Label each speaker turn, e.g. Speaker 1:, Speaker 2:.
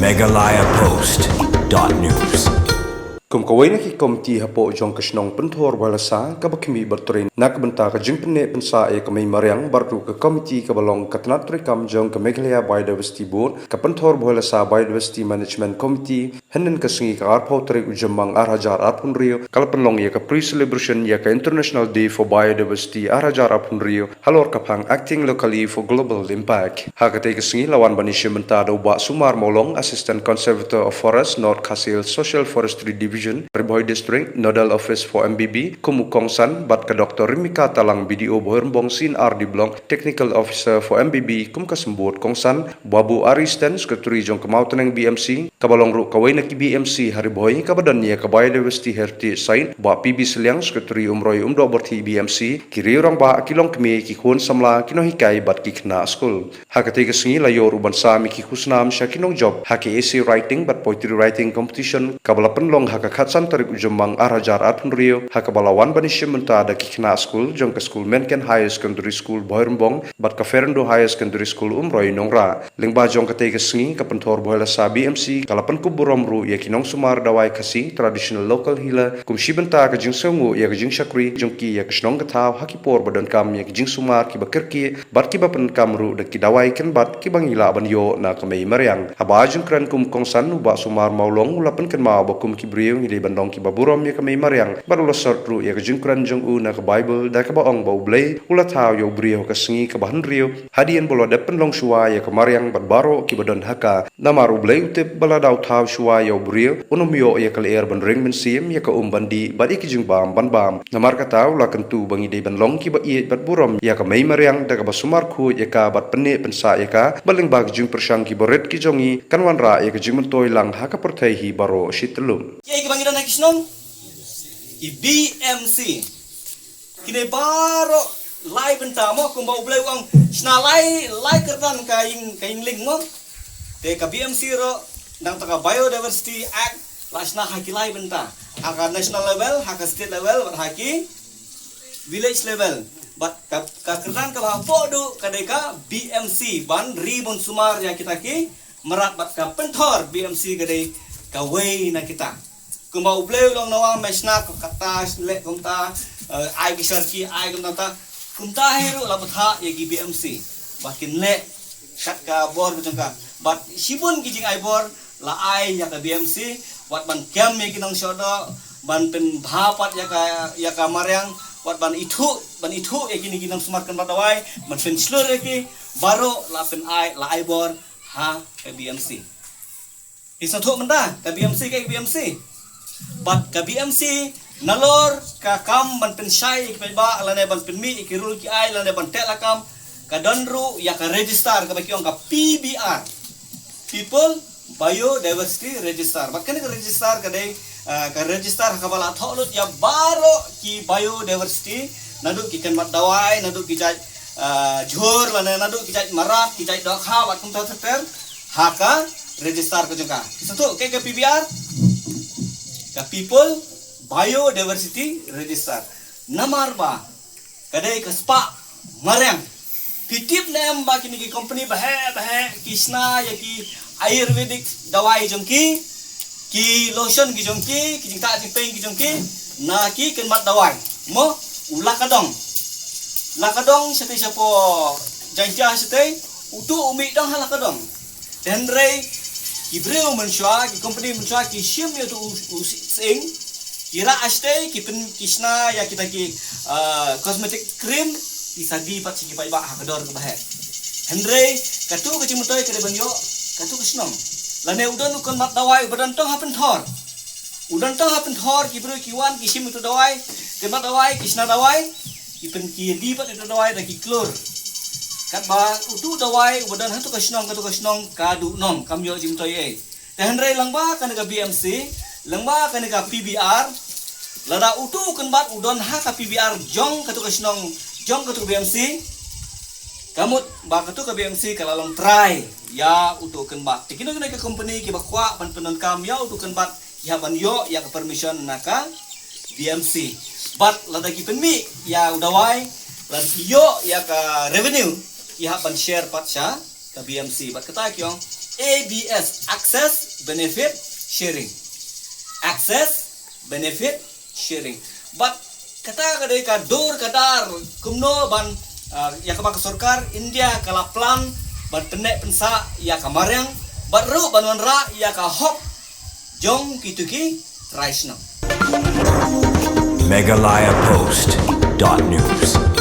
Speaker 1: megalayapost.news.
Speaker 2: Kum kawai na ki komiti hapo jong kasnong pentor balasa kabakimi bertrin nak benta ka jing penne pensa e kamai mariang bartu ke komiti kabalong katnat rekam jong ke Meghalaya Biodiversity Board ka pentor balasa Biodiversity Management Committee henen ka singi ka arpau tarik ujamang arhajar apun rio kala penlong ya ka pre-celebration ya ka International Day for Biodiversity arhajar apun rio halor kapang acting locally for global impact hakate ka singi lawan banisya benta do ba Sumar Molong Assistant Conservator of Forest North Kasil Social Forestry Division Riboy District Nodal Office for MBB Kumukong San bat ka Dr. Rimika Talang BDO Bohernbong Sin RD Blong Technical Officer for MBB kum kasembut Kongsan Babu Aristen Sekretari Jong Kemautaneng BMC kabalong ru kawai na ki BMC Hariboy kabadan niya ka Biodiversity Heritage Site ba PB Seliang Sekretari Umroy Umdo Berti BMC kiri orang ba kilong kemi ki kun samla kinohikai bat ki kena school hakate ka singi layor uban sa mi ki kusnam sya kinong job hake essay writing bat poetry writing competition kabala penlong haka khatsan tarik ujamang arajar atun rio hakabalawan banishim menta da kikna school jong ka school Menken High Secondary School Bohernbong bat ka Ferendo High Secondary School Umroy Nongra lingba jong ka tega singi ka pentor bohela sa BMC kalapan kuburom ru ya kinong sumar dawai kasi traditional local healer kum shibenta ka jing sengu ya ka jing shakri jong ki ya kisnong ka thaw hakipor badan kam ya ka jing sumar ki bakirki bat ki bapen kam ru da ki dawai ken bat ki bangila ban yo na kamei maryang haba jong kran kum kongsan ba sumar maulong ulapan ken ma bakum ki brio ni bandong ki baburom ya kamay maryang barulo sortru ya ka jingkran jong u na ka Bible da ka baong bau blay ula thaw yo brio ka singi ka bahan rio hadian bolo depen long shuwa ya ka maryang bat baro ki badon haka namaru blay utip bala daw thaw shuwa yo brio unom yo ya ka leer ban ring men sim ya ka bandi bat iki jing bam ban bam namar ka taw la kentu bangi de ban long ki ba iet bat burom ya ka may maryang da ka basumar khu ya ka bat penne pensa ya ka baling bag jing persang ki boret ki jongi kanwan ra ya ka jing mentoy lang haka perthai hi baro shitlum
Speaker 3: Panginoon na kisnong BMC kini baro lai benta mo kung bau blay ang snalai lai kertan kaing ling mo te ka BMC ro nang taka Biodiversity Act la sna haki lai benta aka national level haka state level haki village level but ka kertan ka ba podo kadeka BMC ban ribon sumar ya kita ki merat bat ka pentor BMC kadai kawai na kita kumbau bleu long nawa mesna ko katas le kumta ai kisarki ai kumta kumta hero la batha ye gi BMC bakin le kat ka bor bujangka bat sibun gijing ai bor la ai ya ka BMC wat ban kem ye kinong sodo ban pen bhapat ya ka maryang wat ban itu ye kini kinong sumarkan batawai ban pen slur ki baro la pen ai la ai bor ha ka BMC isa thuk menda ka BMC ka BMC bat ka BMC nalor ka kam ban pensai ki ba lane ban penmi ikirul ki ai lane ban telakam ka danru ya ka register ka bakiong ka PBR People Biodiversity Register bakane ka register ka dei ka register ka bala tholut ya baro ki biodiversity nadu ki kan mat dawai nadu ki jaj jhor lane nadu ki jaj marat ki jaj dokha wat kum ta ter haka register ka jengka satu ke PBR ka People Biodiversity Register namar ba kadai ka spa maryang pitip nem ba kini ki company bahe kisna ya ki ayurvedic dawai jongki ki lotion ki jongki ki jingta jingpeng ki jongki na ki ken mat dawai mo lakadong sate siapo janja sate utu umi dong halakadong denrei Ibreu mensyua ki company mensyua ki shim yo tu sing kira aste ki pen kisna ya kita ki cosmetic cream disadi pat sigi pai ba hakador ke bahe Henry katu ke cimutoy ke banyo katu kisnong lane udon ukon mat dawai udan tong hapen thor ki bro ki wan ki shim tu dawai ke mat dawai kisna dawai ki pen ki di pat tu dawai da ki klor kat ba utu dawai udan hatu kasnong kadu nom kamyo jimtoy e Henry langba kan ka BMC langba kan ka PBR lada utu kan bat udon ha ka PBR jong katu BMC kamut ba katu ka BMC kalalong try ya utu kan bat tikino ka company ki bakwa pan penon kam ya utu kan bat ya ban yo ya ka permission naka BMC bat lada ki penmi ya udawai lada ki yo ya ka revenue ya ban share pat sya ka BMC bat kata kyong ABS, access benefit sharing. Access benefit sharing. But kata kadai ka dur kadar kumno ban ya ka sorkar India kala plan ban penek pensa ya ka maryang bat ru ban wanra ya ka hop jong kituki Raisnam.
Speaker 1: Meghalaya Post.news.